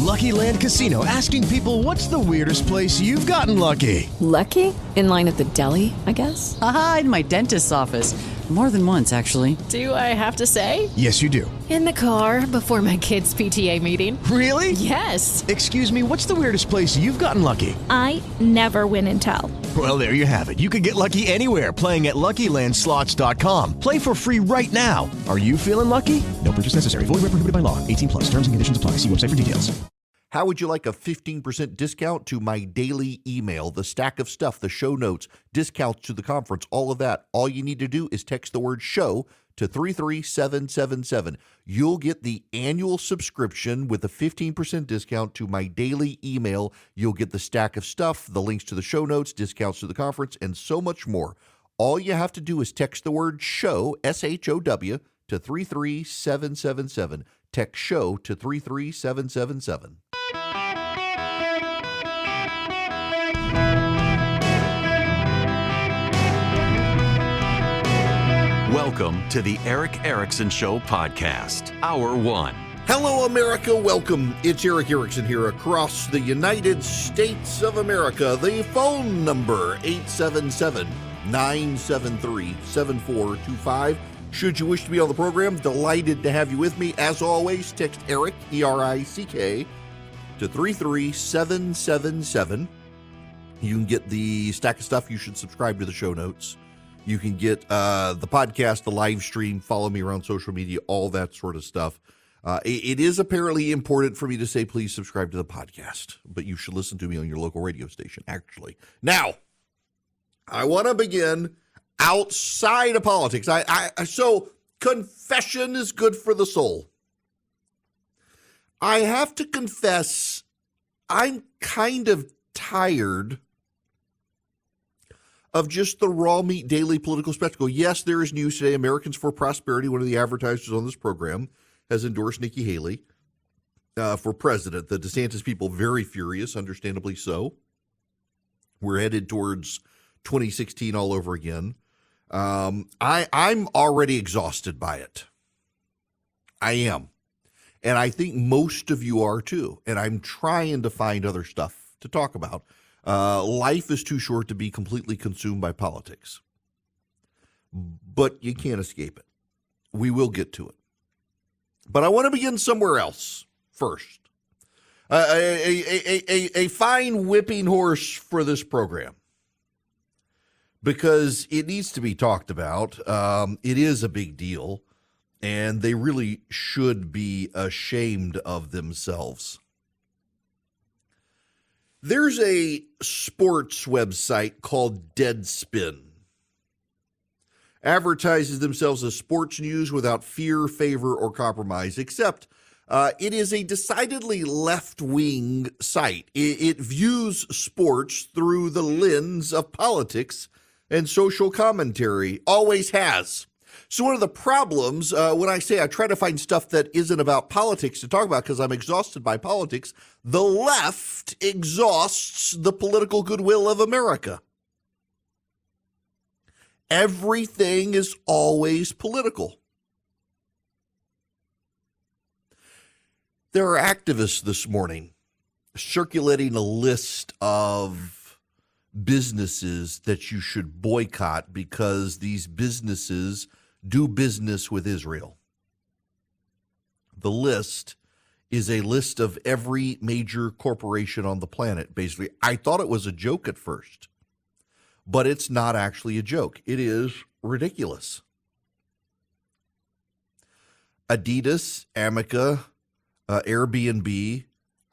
Lucky Land Casino, asking people, what's the weirdest place you've gotten lucky? Lucky? In line at the deli, I guess? Aha, in my dentist's office. More than once, actually. Do I have to say? Yes, you do. In the car before my kids' PTA meeting. Really? Yes. Excuse me, what's the weirdest place you've gotten lucky? I never win and tell. Well, there you have it. You can get lucky anywhere, playing at LuckyLandSlots.com. Play for free right now. Are you feeling lucky? No purchase necessary. Void where prohibited by law. 18 plus. Terms and conditions apply. See website for details. How would you like a 15% discount to my daily email, the stack of stuff, the show notes, discounts to the conference, all of that? All you need to do is text the word show to 33777. You'll get the annual subscription with a 15% discount to my daily email. You'll get the stack of stuff, the links to the show notes, discounts to the conference, and so much more. All you have to do is text the word show, SHOW, to 33777. Text show to 33777. Welcome to the Eric Erickson Show podcast, Hour 1. Hello, America. Welcome. It's Eric Erickson here across the United States of America. The phone number, 877-973-7425. Should you wish to be on the program, delighted to have you with me. As always, text Eric, E-R-I-C-K, to 33777. You can get the stack of stuff. You should subscribe to the show notes. You can get the podcast, the live stream, follow me around social media, all that sort of stuff. It is apparently important for me to say, please subscribe to the podcast, but you should listen to me on your local radio station, actually. Now, I want to begin outside of politics. So confession is good for the soul. I have to confess, I'm kind of tired of just the raw meat daily political spectacle. Yes, there is news today. Americans for Prosperity, one of the advertisers on this program, has endorsed Nikki Haley for president. The DeSantis people very furious, understandably so. We're headed towards 2016 all over again. I'm already exhausted by it. I am. And I think most of you are too. And I'm trying to find other stuff to talk about. Life is too short to be completely consumed by politics. But you can't escape it. We will get to it. But I want to begin somewhere else first. A fine whipping horse for this program, because it needs to be talked about. It is a big deal, and they really should be ashamed of themselves. There's a sports website called Deadspin. Advertises themselves as sports news without fear, favor, or compromise, except it is a decidedly left-wing site. It views sports through the lens of politics and social commentary, always has. So one of the problems, when I say I try to find stuff that isn't about politics to talk about because I'm exhausted by politics, the left exhausts the political goodwill of America. Everything is always political. There are activists this morning circulating a list of businesses that you should boycott because these businesses do business with Israel. The list is a list of every major corporation on the planet, basically. I thought it was a joke at first, but it's not actually a joke. It is ridiculous. Adidas, Amica, Airbnb,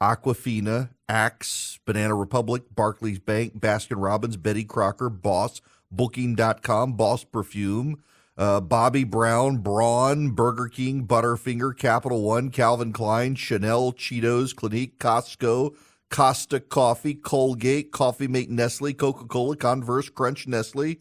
Aquafina, Axe, Banana Republic, Barclays Bank, Baskin-Robbins, Betty Crocker, Boss, Booking.com, Boss Perfume, Bobby Brown, Braun, Burger King, Butterfinger, Capital One, Calvin Klein, Chanel, Cheetos, Clinique, Costco, Costa Coffee, Colgate, Coffee Mate, Nestle, Coca-Cola, Converse, Crunch, Nestle,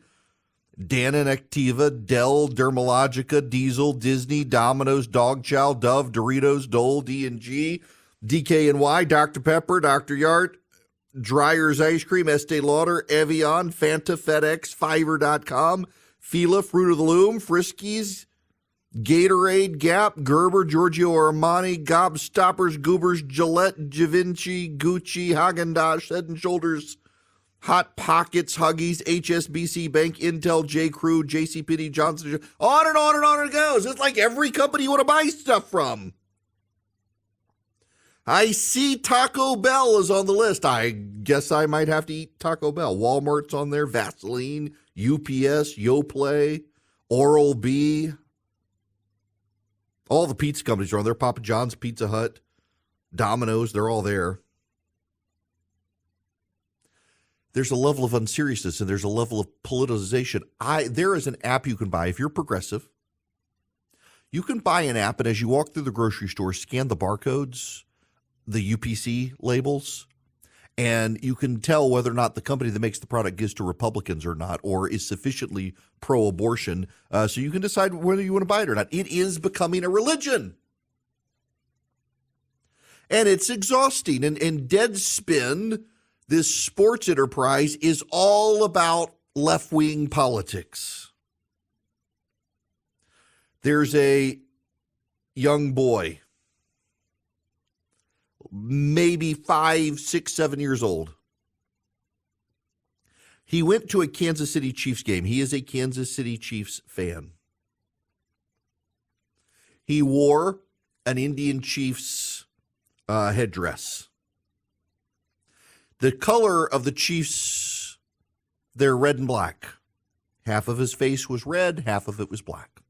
Dannon, Activa, Dell, Dermalogica, Diesel, Disney, Domino's, Dog Chow, Dove, Doritos, Dole, D&G, DKNY, Dr. Pepper, Dr. Yart, Dreyer's Ice Cream, Estee Lauder, Evian, Fanta, FedEx, Fiverr.com, Fila, Fruit of the Loom, Friskies, Gatorade, Gap, Gerber, Giorgio Armani, Gobstoppers, Goobers, Gillette, Givenchy, Gucci, Haagen-Dazs, Head & Shoulders, Hot Pockets, Huggies, HSBC Bank, Intel, J. Crew, JCPenney, Johnson, on and on and on it goes. It's like every company you want to buy stuff from. I see Taco Bell is on the list. I guess I might have to eat Taco Bell. Walmart's on there, Vaseline, UPS, Yoplait, Oral-B. All the pizza companies are on there. Papa John's, Pizza Hut, Domino's, they're all there. There's a level of unseriousness and there's a level of politicization. There is an app you can buy if you're progressive. You can buy an app, and as you walk through the grocery store, scan the barcodes, the UPC labels, and you can tell whether or not the company that makes the product gives to Republicans or not, or is sufficiently pro-abortion, so you can decide whether you want to buy it or not. It is becoming a religion. And it's exhausting. And Deadspin, this sports enterprise, is all about left-wing politics. There's a young boy, maybe 5, 6, 7 years old. He went to a Kansas City Chiefs game. He is a Kansas City Chiefs fan. He wore an Indian Chiefs headdress. The color of the Chiefs, they're red and black. Half of his face was red, half of it was black.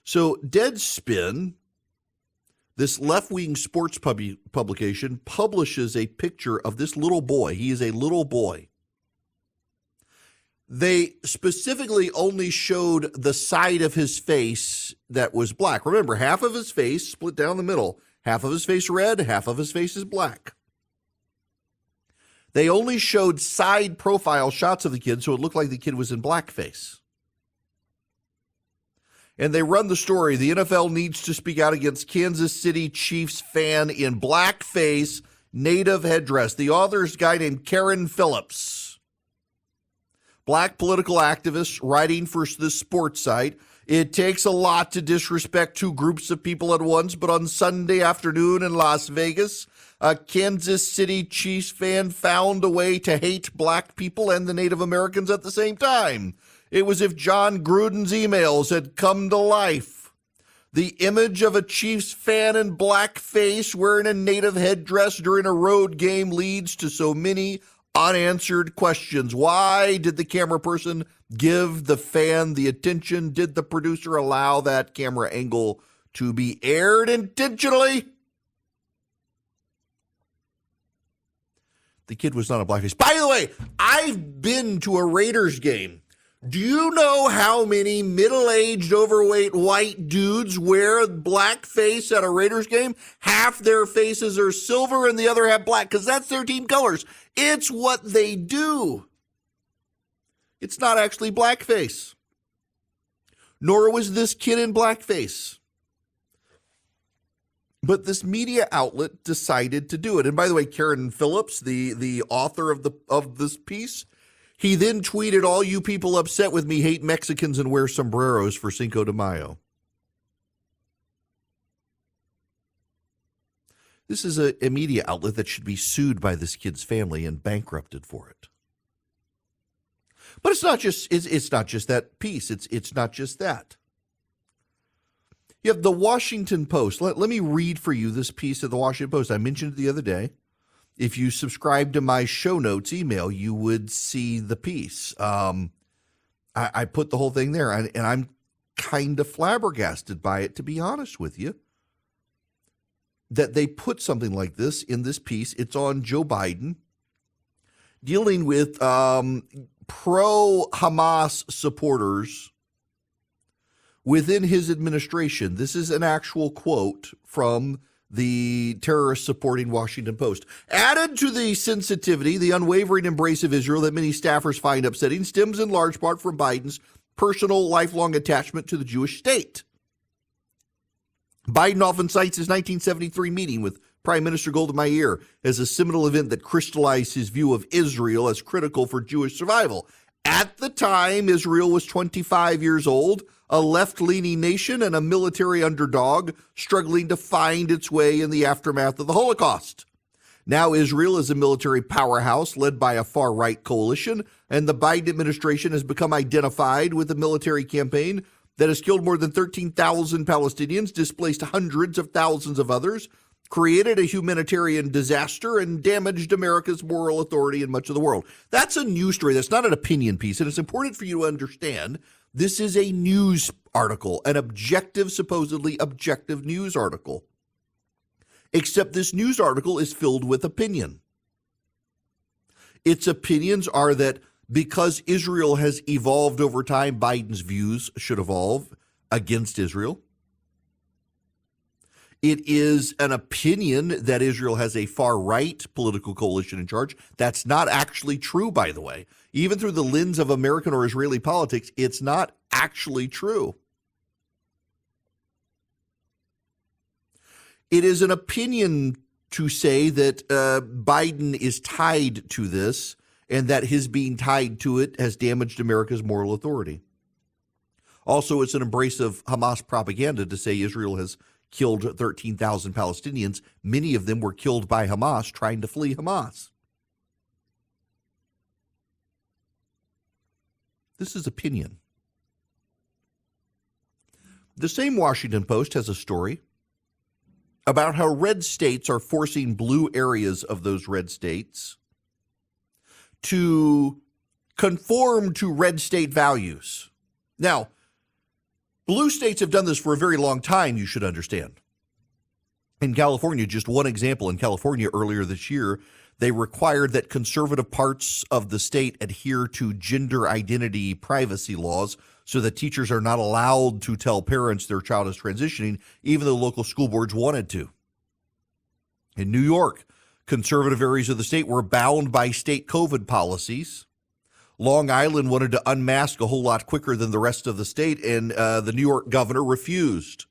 So Deadspin, this left-wing sports publication, publishes a picture of this little boy. He is a little boy. They specifically only showed the side of his face that was black. Remember, half of his face split down the middle. Half of his face red, half of his face is black. They only showed side profile shots of the kid, so it looked like the kid was in blackface. And they run the story, the NFL needs to speak out against Kansas City Chiefs fan in blackface native headdress. The author's a guy named Karen Phillips. Black political activist writing for this sports site. It takes a lot to disrespect two groups of people at once, but on Sunday afternoon in Las Vegas, a Kansas City Chiefs fan found a way to hate black people and the Native Americans at the same time. It was as if John Gruden's emails had come to life. The image of a Chiefs fan in blackface wearing a native headdress during a road game leads to so many unanswered questions. Why did the camera person give the fan the attention? Did the producer allow that camera angle to be aired intentionally? The kid was not a blackface. By the way, I've been to a Raiders game. Do you know how many middle-aged, overweight white dudes wear blackface at a Raiders game? Half their faces are silver and the other half black, because that's their team colors. It's what they do. It's not actually blackface. Nor was this kid in blackface. But this media outlet decided to do it. And by the way, Karen Phillips, the author of this piece, he then tweeted, all you people upset with me hate Mexicans and wear sombreros for Cinco de Mayo. This is a media outlet that should be sued by this kid's family and bankrupted for it. But it's not just that piece. It's not just that. You have the Washington Post. Let me read for you this piece of the Washington Post. I mentioned it the other day. If you subscribe to my show notes email, you would see the piece. I put the whole thing there, and I'm kind of flabbergasted by it, to be honest with you, that they put something like this in this piece. It's on Joe Biden, dealing with pro-Hamas supporters within his administration. This is an actual quote from the terrorist-supporting Washington Post. Added to the sensitivity, the unwavering embrace of Israel that many staffers find upsetting stems in large part from Biden's personal lifelong attachment to the Jewish state. Biden often cites his 1973 meeting with Prime Minister Golda Meir as a seminal event that crystallized his view of Israel as critical for Jewish survival. At the time, Israel was 25 years old, a left-leaning nation and a military underdog struggling to find its way in the aftermath of the Holocaust. Now Israel is a military powerhouse led by a far-right coalition, and the Biden administration has become identified with a military campaign that has killed more than 13,000 Palestinians, displaced hundreds of thousands of others, created a humanitarian disaster, and damaged America's moral authority in much of the world. That's a news story. That's not an opinion piece, and it's important for you to understand this is a news article, an objective, supposedly objective news article. Except this news article is filled with opinion. Its opinions are that because Israel has evolved over time, Biden's views should evolve against Israel. It is an opinion that Israel has a far-right political coalition in charge. That's not actually true, by the way. Even through the lens of American or Israeli politics, it's not actually true. It is an opinion to say that Biden is tied to this and that his being tied to it has damaged America's moral authority. Also, it's an embrace of Hamas propaganda to say Israel has killed 13,000 Palestinians. Many of them were killed by Hamas trying to flee Hamas. This is opinion. The same Washington Post has a story about how red states are forcing blue areas of those red states to conform to red state values. Now, blue states have done this for a very long time, you should understand. In California, just one example, in California earlier this year, they required that conservative parts of the state adhere to gender identity privacy laws so that teachers are not allowed to tell parents their child is transitioning, even though local school boards wanted to. In New York, conservative areas of the state were bound by state COVID policies. Long Island wanted to unmask a whole lot quicker than the rest of the state, and the New York governor refused.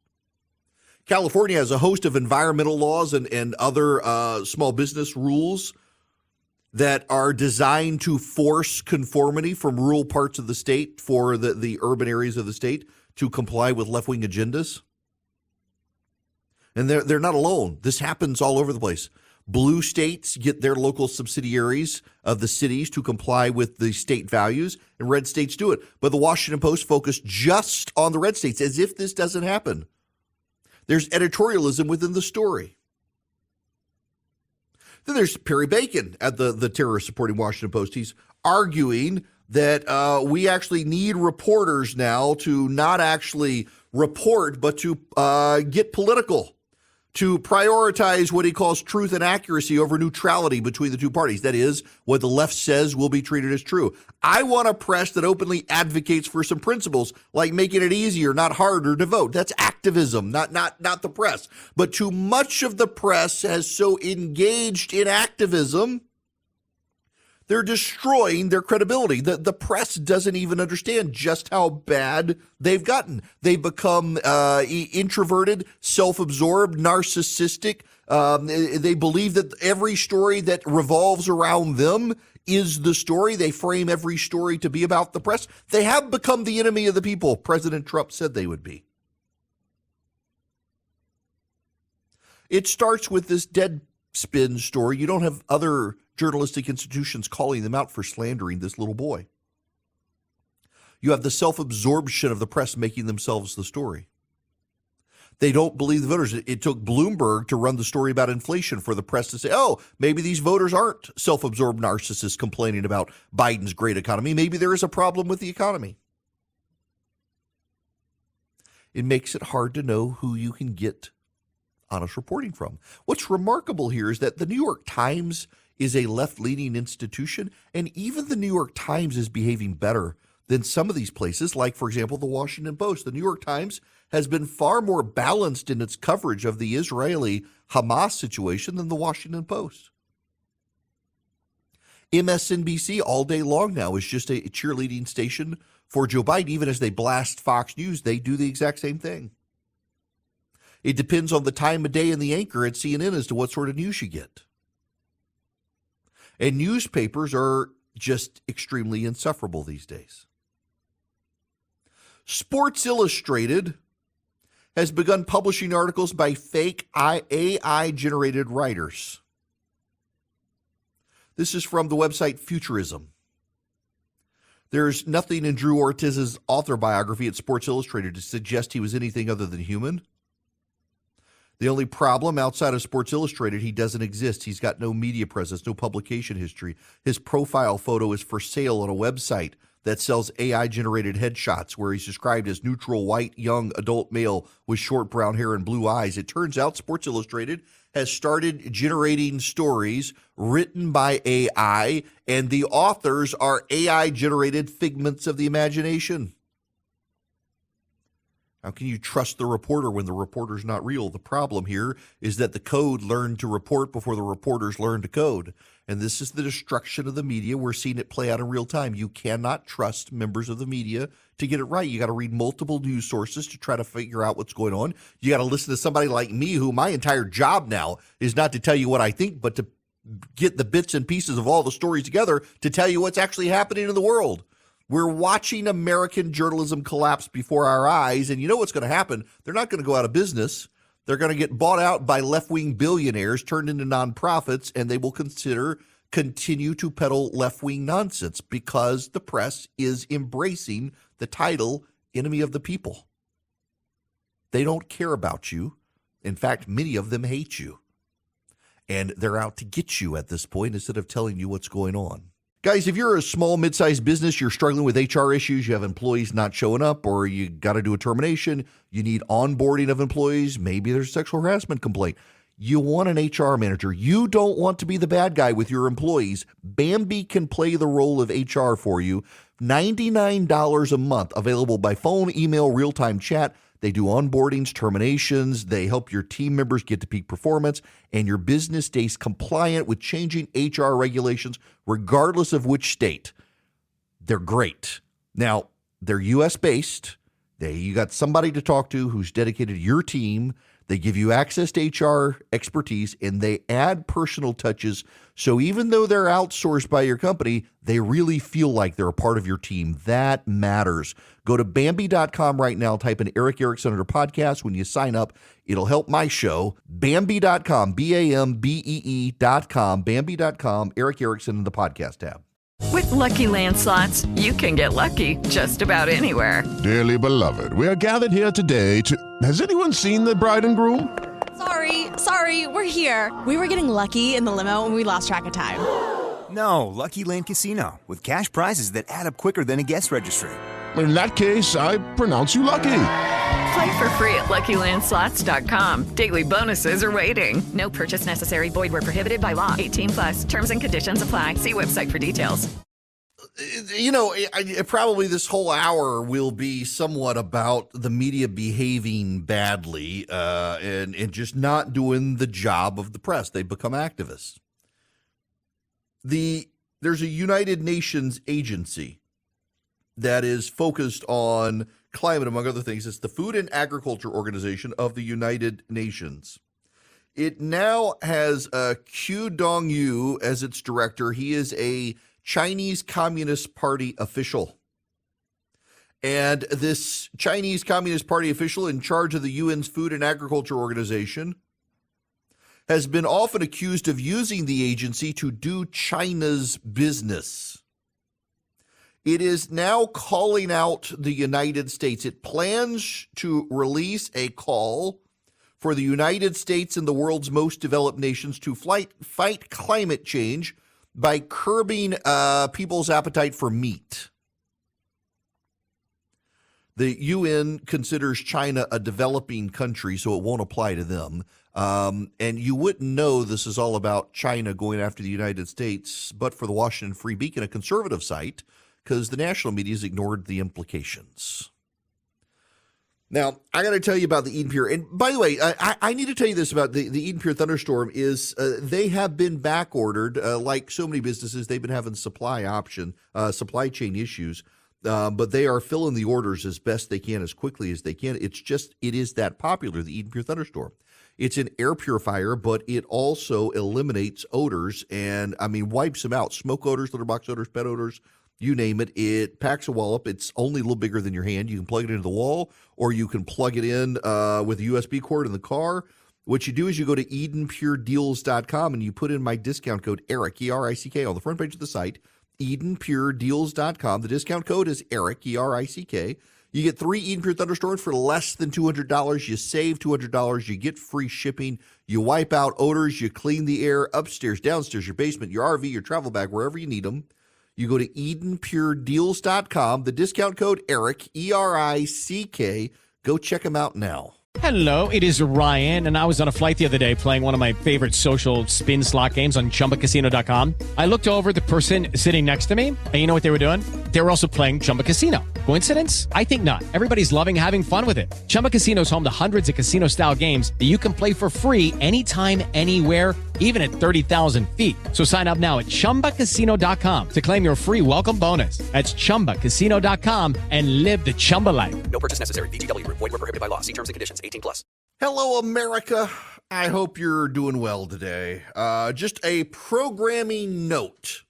California has a host of environmental laws and other small business rules that are designed to force conformity from rural parts of the state for the urban areas of the state to comply with left-wing agendas. And they're not alone. This happens all over the place. Blue states get their local subsidiaries of the cities to comply with the state values, and red states do it. But the Washington Post focused just on the red states, as if this doesn't happen. There's editorialism within the story. Then there's Perry Bacon at the terrorist-supporting Washington Post. He's arguing that we actually need reporters now to not actually report, but to get political, to prioritize what he calls truth and accuracy over neutrality between the two parties. That is, what the left says will be treated as true. I want a press that openly advocates for some principles, like making it easier, not harder to vote. That's activism, not the press. But too much of the press has so engaged in activism, they're destroying their credibility. The press doesn't even understand just how bad they've gotten. They've become introverted, self-absorbed, narcissistic. They believe that every story that revolves around them is the story. They frame every story to be about the press. They have become the enemy of the people President Trump said they would be. It starts with this Deadspin story. You don't have other journalistic institutions calling them out for slandering this little boy. You have the self-absorption of the press making themselves the story. They don't believe the voters. It took Bloomberg to run the story about inflation for the press to say, oh, maybe these voters aren't self-absorbed narcissists complaining about Biden's great economy. Maybe there is a problem with the economy. It makes it hard to know who you can get honest reporting from. What's remarkable here is that the New York Times is a left-leaning institution, and even the New York Times is behaving better than some of these places, like, for example, the Washington Post. The New York Times has been far more balanced in its coverage of the Israeli-Hamas situation than the Washington Post. MSNBC all day long now is just a cheerleading station for Joe Biden. Even as they blast Fox News, they do the exact same thing. It depends on the time of day and the anchor at CNN as to what sort of news you get. And newspapers are just extremely insufferable these days. Sports Illustrated has begun publishing articles by fake AI-generated writers. This is from the website Futurism. There's nothing in Drew Ortiz's author biography at Sports Illustrated to suggest he was anything other than human. The only problem outside of Sports Illustrated, he doesn't exist. He's got no media presence, no publication history. His profile photo is for sale on a website that sells AI-generated headshots where he's described as neutral, white, young, adult male with short brown hair and blue eyes. It turns out Sports Illustrated has started generating stories written by AI, and the authors are AI-generated figments of the imagination. How can you trust the reporter when the reporter's not real? The problem here is that the code learned to report before the reporters learned to code. And this is the destruction of the media. We're seeing it play out in real time. You cannot trust members of the media to get it right. You got to read multiple news sources to try to figure out what's going on. You got to listen to somebody like me, who my entire job now is not to tell you what I think, but to get the bits and pieces of all the stories together to tell you what's actually happening in the world. We're watching American journalism collapse before our eyes, and you know what's going to happen? They're not going to go out of business. They're going to get bought out by left-wing billionaires, turned into nonprofits, and they will continue to peddle left-wing nonsense because the press is embracing the title enemy of the people. They don't care about you. In fact, many of them hate you. And they're out to get you at this point instead of telling you what's going on. Guys, if you're a small, mid-sized business, you're struggling with HR issues, you have employees not showing up, or you got to do a termination, you need onboarding of employees, maybe there's a sexual harassment complaint. You want an HR manager. You don't want to be the bad guy with your employees. Bambee can play the role of HR for you. $99 a month, available by phone, email, real-time chat. They do onboardings, terminations. They help your team members get to peak performance, and your business stays compliant with changing HR regulations, regardless of which state. They're great. Now, they're U.S.-based. You got somebody to talk to who's dedicated to your team. They give you access to HR expertise, and they add personal touches. So even though they're outsourced by your company, they really feel like they're a part of your team. That matters. Go to Bambee.com right now. Type in Eric Erickson under podcast. When you sign up, it'll help my show. Bambee.com, Bambee.com, Bambee.com, Eric Erickson in the podcast tab. With Lucky Land Slots, you can get lucky just about anywhere. Dearly beloved, we are gathered here today to... Has anyone seen the bride and groom? Sorry, we're here. We were getting lucky in the limo and we lost track of time. No, Lucky Land Casino, with cash prizes that add up quicker than a guest registry. In that case, I pronounce you lucky. Play for free at LuckyLandSlots.com. Daily bonuses are waiting. No purchase necessary. Void where prohibited by law. 18+. Terms and conditions apply. See website for details. You know, probably this whole hour will be somewhat about the media behaving badly and just not doing the job of the press. They become activists. There's a United Nations agency that is focused on climate, among other things. It's the Food and Agriculture Organization of the United Nations. It now has Q Dong-yu as its director. He is a Chinese Communist Party official. And this Chinese Communist Party official in charge of the UN's Food and Agriculture Organization has been often accused of using the agency to do China's business. It is now calling out the United States. It plans to release a call for the United States and the world's most developed nations to fight climate change by curbing people's appetite for meat. The UN considers China a developing country, so it won't apply to them. And you wouldn't know this is all about China going after the United States, but for the Washington Free Beacon, a conservative site, because the national media has ignored the implications. Now, I got to tell you about the Eden Pure. And by the way, I need to tell you this about the Eden Pure Thunderstorm is they have been back ordered. Like so many businesses, they've been having supply chain issues. But they are filling the orders as best they can, as quickly as they can. It is that popular, the Eden Pure Thunderstorm. It's an air purifier, but it also eliminates odors and, wipes them out. Smoke odors, litter box odors, pet odors. You name it, it packs a wallop. It's only a little bigger than your hand. You can plug it into the wall, or you can plug it in with a USB cord in the car. What you do is you go to EdenPureDeals.com and you put in my discount code ERIC, E-R-I-C-K, on the front page of the site, EdenPureDeals.com. The discount code is ERIC, E-R-I-C-K. You get 3 Eden Pure Thunderstorms for less than $200. You save $200. You get free shipping. You wipe out odors. You clean the air upstairs, downstairs, your basement, your RV, your travel bag, wherever you need them. You go to EdenPureDeals.com. The discount code ERIC, E-R-I-C-K. Go check them out now. Hello, it is Ryan, and I was on a flight the other day playing one of my favorite social spin slot games on ChumbaCasino.com. I looked over at the person sitting next to me, and you know what they were doing? They were also playing Chumba Casino. Coincidence? I think not. Everybody's loving having fun with it. Chumba Casino is home to hundreds of casino-style games that you can play for free anytime, anywhere, even at 30,000 feet. So sign up now at ChumbaCasino.com to claim your free welcome bonus. That's ChumbaCasino.com and live the Chumba life. No purchase necessary. VGW. Void where prohibited by law. See terms and conditions. 18+. Hello, America. I hope you're doing well today. Just a programming note.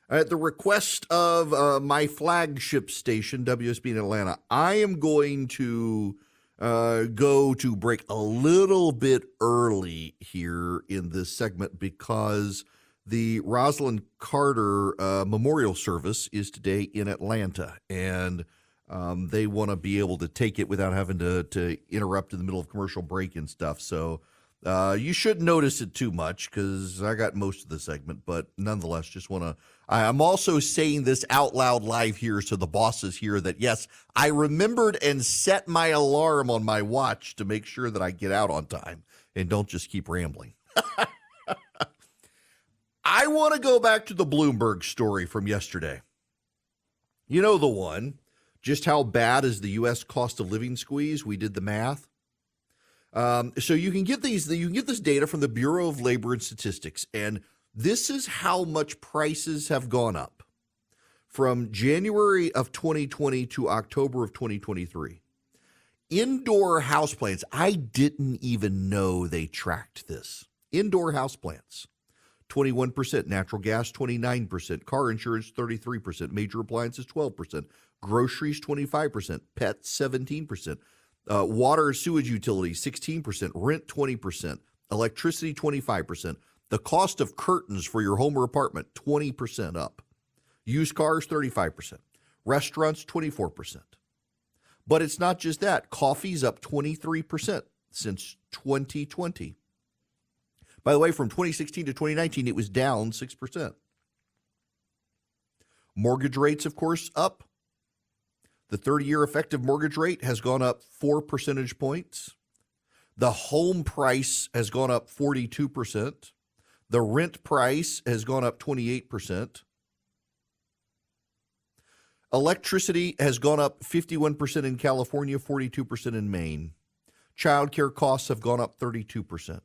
At the request of my flagship station, WSB in Atlanta, I am going to go to break a little bit early here in this segment because the Rosalind Carter Memorial Service is today in Atlanta, and they want to be able to take it without having to interrupt in the middle of commercial break and stuff. So you shouldn't notice it too much because I got most of the segment, but nonetheless, just want to. I'm also saying this out loud live here so the bosses hear that, yes, I remembered and set my alarm on my watch to make sure that I get out on time and don't just keep rambling. I want to go back to the Bloomberg story from yesterday. You know the one, just how bad is the U.S. cost of living squeeze? We did the math. So you can get this data from the Bureau of Labor and Statistics, and this is how much prices have gone up from January of 2020 to October of 2023. Indoor houseplants, I didn't even know they tracked this. Indoor houseplants, 21%, natural gas, 29%, car insurance, 33%, major appliances, 12%, groceries, 25%, pets, 17%, water, sewage utilities, 16%, rent, 20%, electricity, 25%. The cost of curtains for your home or apartment, 20% up. Used cars, 35%. Restaurants, 24%. But it's not just that. Coffee's up 23% since 2020. By the way, from 2016 to 2019, it was down 6%. Mortgage rates, of course, up. The 30-year effective mortgage rate has gone up 4 percentage points. The home price has gone up 42%. The rent price has gone up 28%. Electricity has gone up 51% in California, 42% in Maine. Childcare costs have gone up 32%.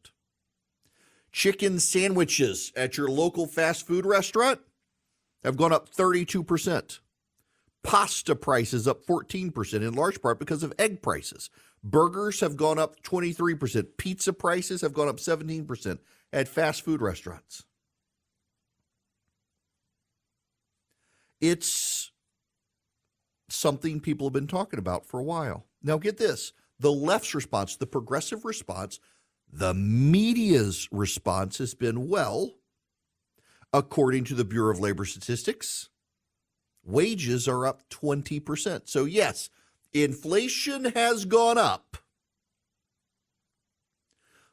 Chicken sandwiches at your local fast food restaurant have gone up 32%. Pasta prices up 14%, in large part because of egg prices. Burgers have gone up 23%. Pizza prices have gone up 17% at fast food restaurants. It's something people have been talking about for a while. Now get this, the left's response, the progressive response, the media's response has been, well, according to the Bureau of Labor Statistics, wages are up 20%. So yes, inflation has gone up,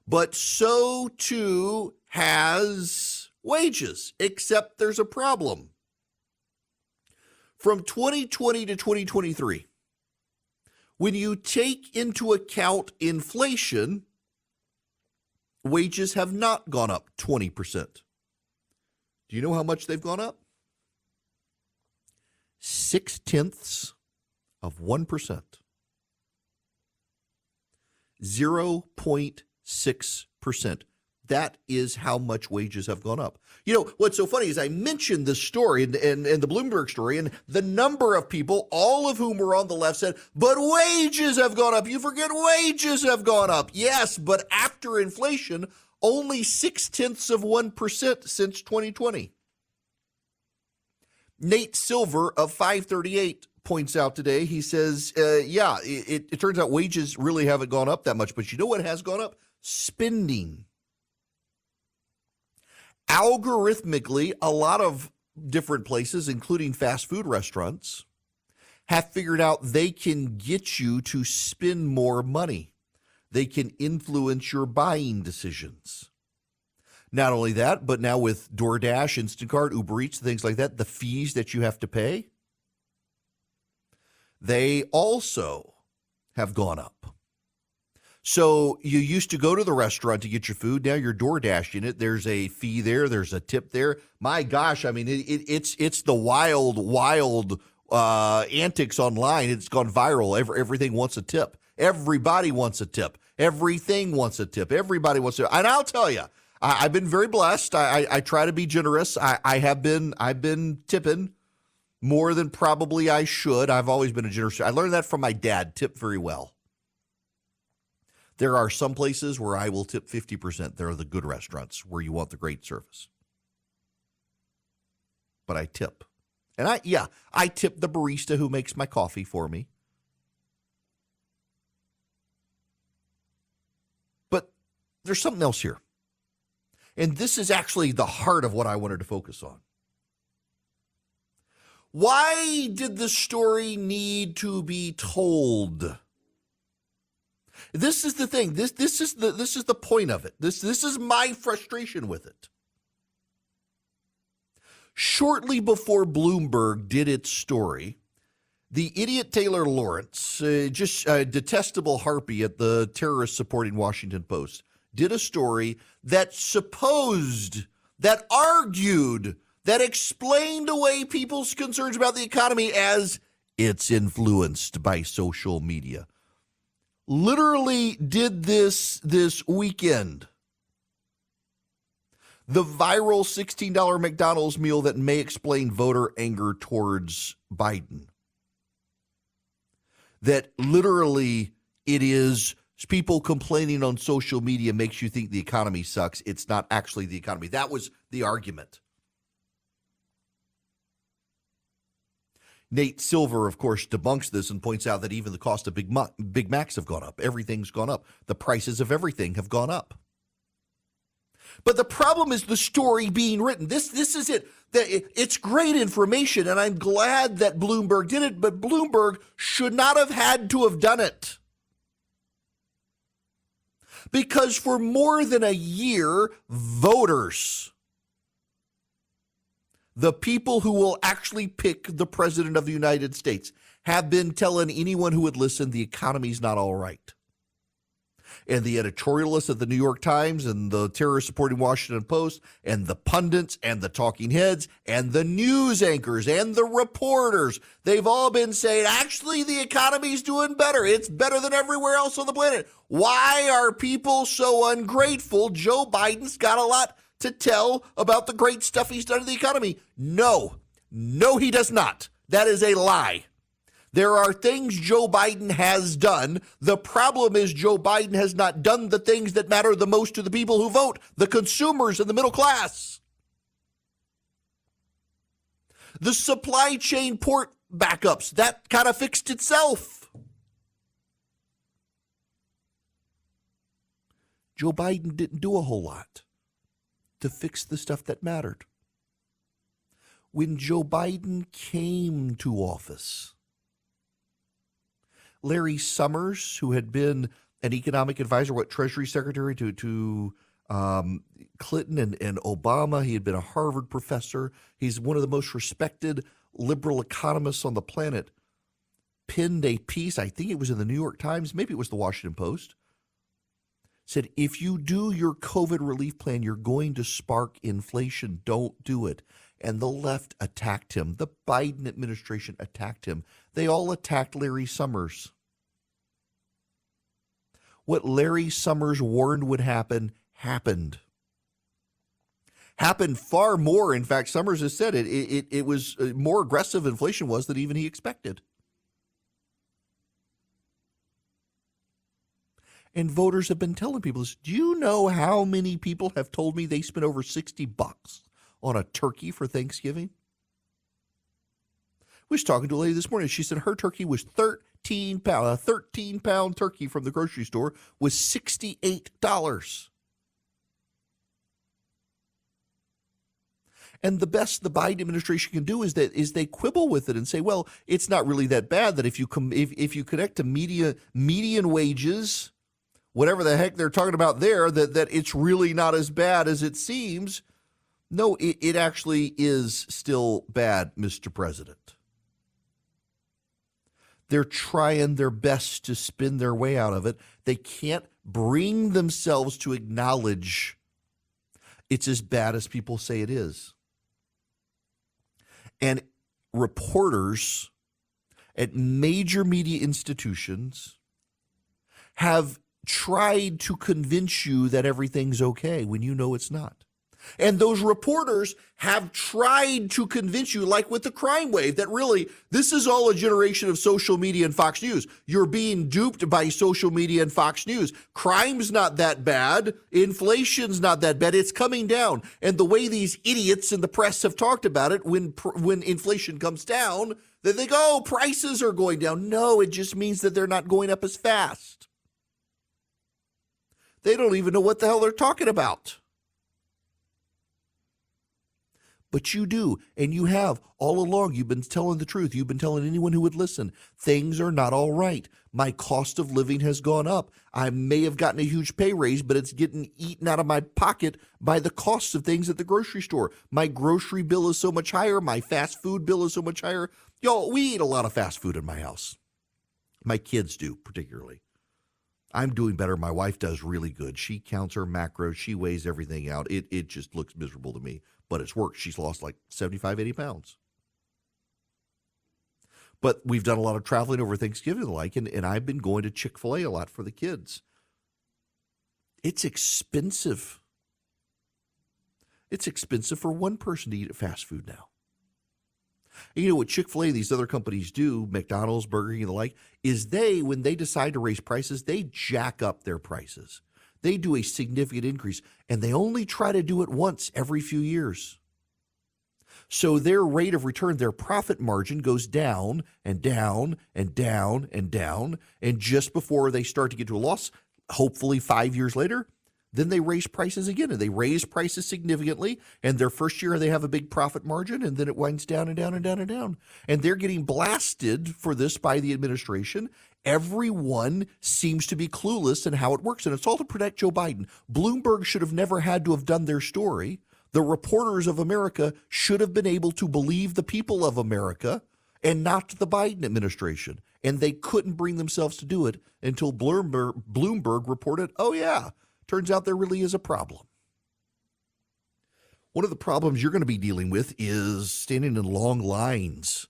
but so too has wages, except there's a problem. From 2020 to 2023, when you take into account inflation, wages have not gone up 20%. Do you know how much they've gone up? 0.6%. 0.6%. That is how much wages have gone up. You know, what's so funny is I mentioned this story and the Bloomberg story, and the number of people, all of whom were on the left, said, but wages have gone up. You forget wages have gone up. Yes, but after inflation, only 0.6% since 2020. Nate Silver of 538 points out today, he says, it turns out wages really haven't gone up that much, but you know what has gone up? Spending. Algorithmically, a lot of different places, including fast food restaurants, have figured out they can get you to spend more money. They can influence your buying decisions. Not only that, but now with DoorDash, Instacart, Uber Eats, things like that, the fees that you have to pay, they also have gone up. So you used to go to the restaurant to get your food. Now you're DoorDashing it. There's a fee there. There's a tip there. My gosh, I mean, it's the wild antics online. It's gone viral. Everything wants a tip. Everybody wants a tip. Everything wants a tip. Everybody wants a tip. And I'll tell you, I've been very blessed. I try to be generous. I've been tipping more than probably I should. I've always been a generous. I learned that from my dad. Tip very well. There are some places where I will tip 50%. There are the good restaurants where you want the great service. But I tip. And I tip the barista who makes my coffee for me. But there's something else here. And this is actually the heart of what I wanted to focus on. Why did the story need to be told? This is the thing. This is the point of it. This is my frustration with it. Shortly before Bloomberg did its story, the idiot Taylor Lawrence, just a detestable harpy at the terrorist-supporting Washington Post, did a story that argued, that explained away people's concerns about the economy as it's influenced by social media. Literally did this weekend. The viral $16 McDonald's meal that may explain voter anger towards Biden. That literally it is people complaining on social media makes you think the economy sucks. It's not actually the economy. That was the argument. Nate Silver, of course, debunks this and points out that even the cost of Big Macs have gone up. Everything's gone up. The prices of everything have gone up. But the problem is the story being written. This is it. It's great information, and I'm glad that Bloomberg did it, but Bloomberg should not have had to have done it. Because for more than a year, voters, the people who will actually pick the president of the United States, have been telling anyone who would listen the economy's not all right. And the editorialists at the New York Times and the terrorist-supporting Washington Post and the pundits and the talking heads and the news anchors and the reporters, they've all been saying, actually, the economy's doing better. It's better than everywhere else on the planet. Why are people so ungrateful? Joe Biden's got a lot to tell about the great stuff he's done to the economy. No, he does not. That is a lie. There are things Joe Biden has done. The problem is Joe Biden has not done the things that matter the most to the people who vote, the consumers and the middle class. The supply chain port backups, that kind of fixed itself. Joe Biden didn't do a whole lot to fix the stuff that mattered. When Joe Biden came to office, Larry Summers, who had been an economic advisor, Treasury Secretary to Clinton and Obama. He had been a Harvard professor. He's one of the most respected liberal economists on the planet. Penned a piece, I think it was in the New York Times, maybe it was the Washington Post, said, if you do your COVID relief plan, you're going to spark inflation. Don't do it. And the left attacked him. The Biden administration attacked him. They all attacked Larry Summers. What Larry Summers warned would happen, happened. Happened far more. In fact, Summers has said it was more aggressive inflation was than even he expected. And voters have been telling people this. Do you know how many people have told me they spent over $60 on a turkey for Thanksgiving? was talking to a lady this morning. She said her turkey was 13 pound. A 13-pound turkey from the grocery store was $68. And the best the Biden administration can do is they quibble with it and say, well, it's not really that bad. That if you connect to median wages, whatever the heck they're talking about there, that it's really not as bad as it seems. No, it actually is still bad, Mr. President. They're trying their best to spin their way out of it. They can't bring themselves to acknowledge it's as bad as people say it is. And reporters at major media institutions have tried to convince you that everything's okay when you know it's not. And those reporters have tried to convince you, like with the crime wave, that really this is all a generation of social media and Fox News. You're being duped by social media and Fox News. Crime's not that bad. Inflation's not that bad. It's coming down. And the way these idiots in the press have talked about it, when inflation comes down, they think, oh, prices are going down. No, it just means that they're not going up as fast. They don't even know what the hell they're talking about. But you do, and you have all along. You've been telling the truth. You've been telling anyone who would listen. Things are not all right. My cost of living has gone up. I may have gotten a huge pay raise, but it's getting eaten out of my pocket by the costs of things at the grocery store. My grocery bill is so much higher. My fast food bill is so much higher. Y'all, we eat a lot of fast food in my house. My kids do, particularly. I'm doing better. My wife does really good. She counts her macros. She weighs everything out. It just looks miserable to me. But it's worked. She's lost like 75, 80 pounds. But we've done a lot of traveling over Thanksgiving and I've been going to Chick-fil-A a lot for the kids. It's expensive. It's expensive for one person to eat at fast food now. And you know what Chick-fil-A, these other companies do, McDonald's, Burger King, and the like, is when they decide to raise prices, they jack up their prices. They do a significant increase, and they only try to do it once every few years. So their rate of return, their profit margin goes down and down and down and down. And just before they start to get to a loss, hopefully 5 years later, then they raise prices again. And they raise prices significantly. And their first year, they have a big profit margin. And then it winds down and down and down and down. And they're getting blasted for this by the administration. Everyone seems to be clueless in how it works. And it's all to protect Joe Biden. Bloomberg should have never had to have done their story. The reporters of America should have been able to believe the people of America and not the Biden administration. And they couldn't bring themselves to do it until Bloomberg reported, oh, yeah, turns out there really is a problem. One of the problems you're going to be dealing with is standing in long lines.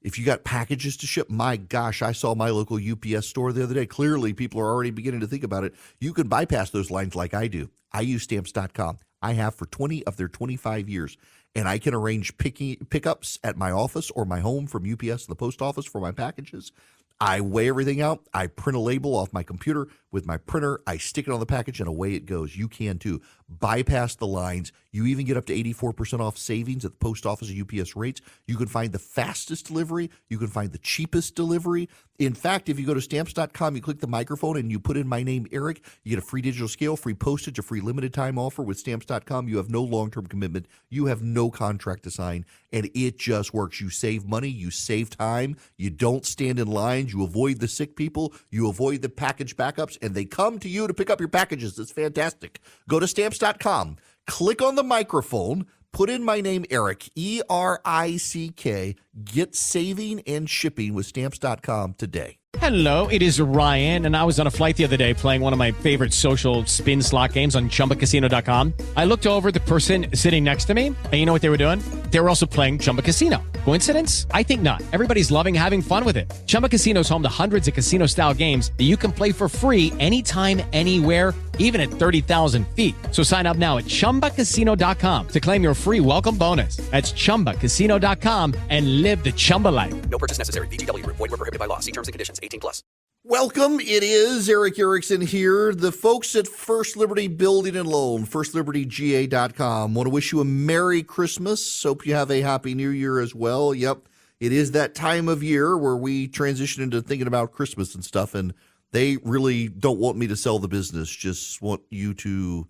If you got packages to ship, my gosh, I saw my local UPS store the other day. Clearly, people are already beginning to think about it. You can bypass those lines like I do. I use Stamps.com. I have for 20 of their 25 years. And I can arrange pickups at my office or my home from UPS and the post office for my packages. I weigh everything out. I print a label off my computer with my printer. I stick it on the package, and away it goes. You can, too. Bypass the lines. You even get up to 84% off savings at the post office or UPS rates. You can find the fastest delivery. You can find the cheapest delivery. In fact, if you go to Stamps.com, you click the microphone, and you put in my name, Eric, you get a free digital scale, free postage, a free limited time offer with Stamps.com. You have no long-term commitment. You have no contract to sign, and it just works. You save money. You save time. You don't stand in lines. You avoid the sick people. You avoid the package backups, and they come to you to pick up your packages. It's fantastic. Go to Stamps.com. Click on the microphone. Put in my name, Eric, E-R-I-C-K. Get saving and shipping with Stamps.com today. Hello, it is Ryan, and I was on a flight the other day playing one of my favorite social spin slot games on ChumbaCasino.com. I looked over the person sitting next to me, and you know what they were doing? They were also playing Chumba Casino. Coincidence? I think not. Everybody's loving having fun with it. Chumba Casino is home to hundreds of casino-style games that you can play for free anytime, anywhere, even at 30,000 feet. So sign up now at ChumbaCasino.com to claim your free welcome bonus. That's ChumbaCasino.com and live the Chumba life. No purchase necessary. VGW. Void were prohibited by law. See terms and conditions. 18+. Welcome. It is Eric Erickson here. The folks at First Liberty Building and Loan, FirstLibertyGA.com, want to wish you a Merry Christmas. Hope you have a Happy New Year as well. Yep. it is that time of year where we transition into thinking about Christmas and stuff, and they really don't want me to sell the business, just want you to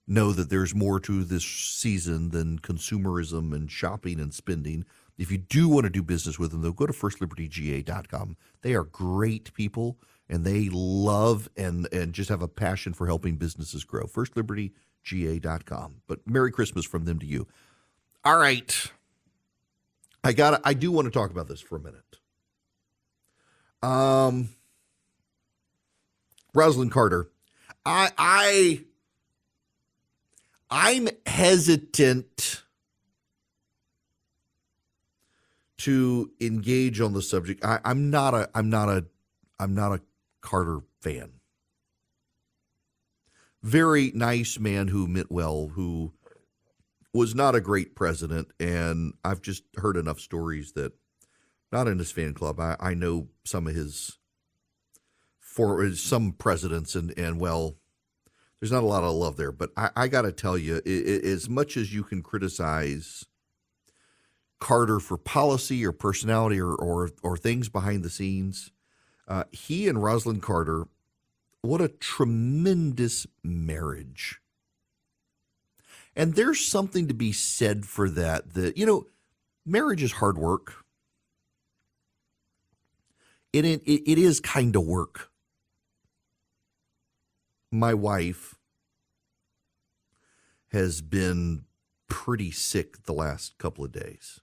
know that there's more to this season than consumerism and shopping and spending. If you do want to do business with them, though, go to firstlibertyga.com. They are great people, and they love and just have a passion for helping businesses grow. firstlibertyga.com. But Merry Christmas from them to you. All right. I do want to talk about this for a minute. Rosalind Carter. I'm hesitant to engage on the subject. I'm not a Carter fan. Very nice man who meant well, who was not a great president, and I've just heard enough stories that, not in his fan club, I know some of his, for some presidents, and well, there's not a lot of love there. But I got to tell you, as much as you can criticize Carter for policy or personality or things behind the scenes, he and Rosalind Carter, what a tremendous marriage. And there's something to be said for that. Marriage is hard work. It is kind of work. My wife has been pretty sick the last couple of days.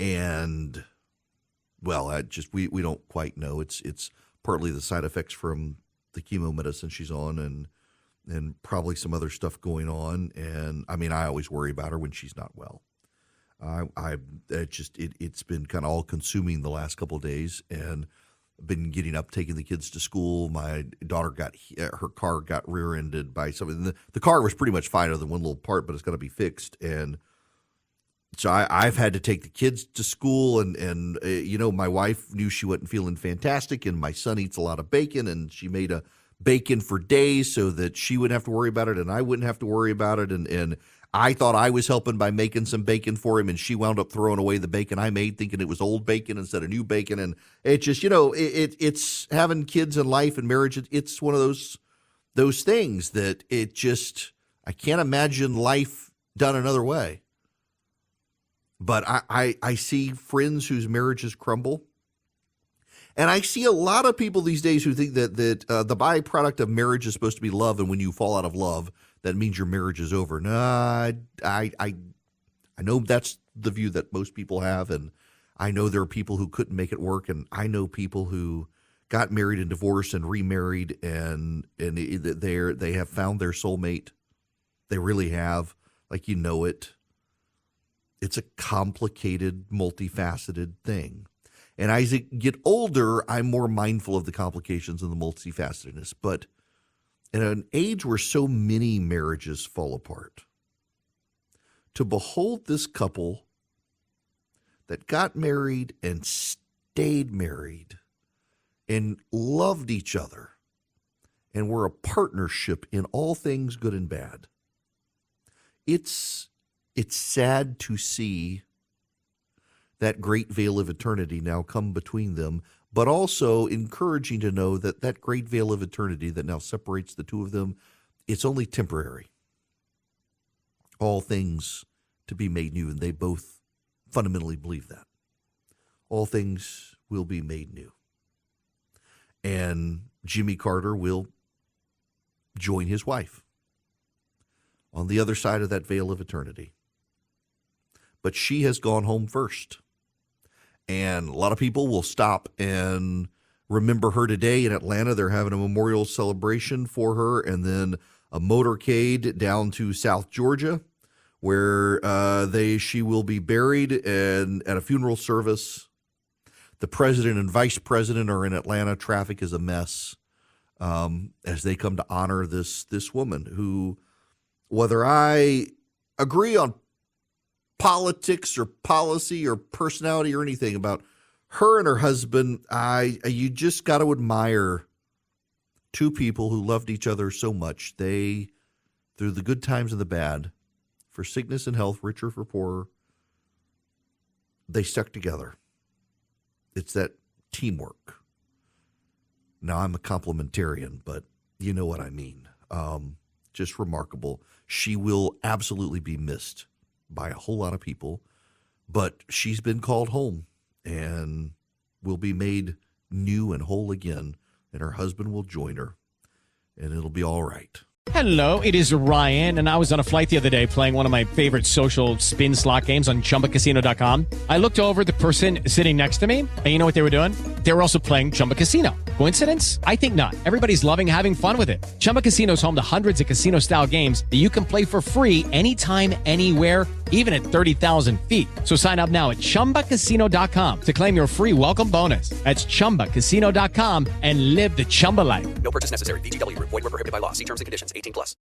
And, well, we don't quite know. It's partly the side effects from the chemo medicine she's on and probably some other stuff going on. And, I mean, I always worry about her when she's not well. It's been kind of all consuming the last couple of days, and been getting up, taking the kids to school. My daughter her car got rear-ended by something. The car was pretty much fine other than one little part, but it's got to be fixed. And so I've had to take the kids to school, and my wife knew she wasn't feeling fantastic, and my son eats a lot of bacon, and she made a bacon for days so that she wouldn't have to worry about it, and I wouldn't have to worry about it. And I thought I was helping by making some bacon for him, and she wound up throwing away the bacon I made, thinking it was old bacon instead of new bacon. And it just, it's having kids and life and marriage. It's one of those things that it just, I can't imagine life done another way. But I see friends whose marriages crumble. And I see a lot of people these days who think that the byproduct of marriage is supposed to be love, and when you fall out of love, that means your marriage is over. No, I know that's the view that most people have, and I know there are people who couldn't make it work, and I know people who got married and divorced and remarried, and they have found their soulmate. They really have, like it. It's a complicated, multifaceted thing. And as I get older, I'm more mindful of the complications and the multifacetedness. But in an age where so many marriages fall apart, to behold this couple that got married and stayed married and loved each other and were a partnership in all things good and bad, it's sad to see that great veil of eternity now come between them, but also encouraging to know that that great veil of eternity that now separates the two of them, it's only temporary. All things to be made new, and they both fundamentally believe that. All things will be made new. And Jimmy Carter will join his wife on the other side of that veil of eternity. But she has gone home first. And a lot of people will stop and remember her today in Atlanta. They're having a memorial celebration for her, and then a motorcade down to South Georgia, where she will be buried and at a funeral service. The president and vice president are in Atlanta. Traffic is a mess as they come to honor this woman who, whether I agree on politics or policy or personality or anything about her and her husband, you just got to admire two people who loved each other so much. They, through the good times and the bad, for sickness and health, richer for poorer, they stuck together. It's that teamwork. Now, I'm a complementarian, but you know what I mean. Just remarkable. She will absolutely be missed by a whole lot of people, but she's been called home and will be made new and whole again, and her husband will join her, and it'll be all right. Hello, it is Ryan, and I was on a flight the other day playing one of my favorite social spin slot games on ChumbaCasino.com. I looked over at the person sitting next to me, and you know what they were doing? They were also playing Chumba Casino. Coincidence? I think not. Everybody's loving having fun with it. Chumba Casino is home to hundreds of casino-style games that you can play for free anytime, anywhere, even at 30,000 feet. So sign up now at ChumbaCasino.com to claim your free welcome bonus. That's ChumbaCasino.com and live the Chumba life. No purchase necessary. VGW. Void where prohibited by law. See terms and conditions. 18+.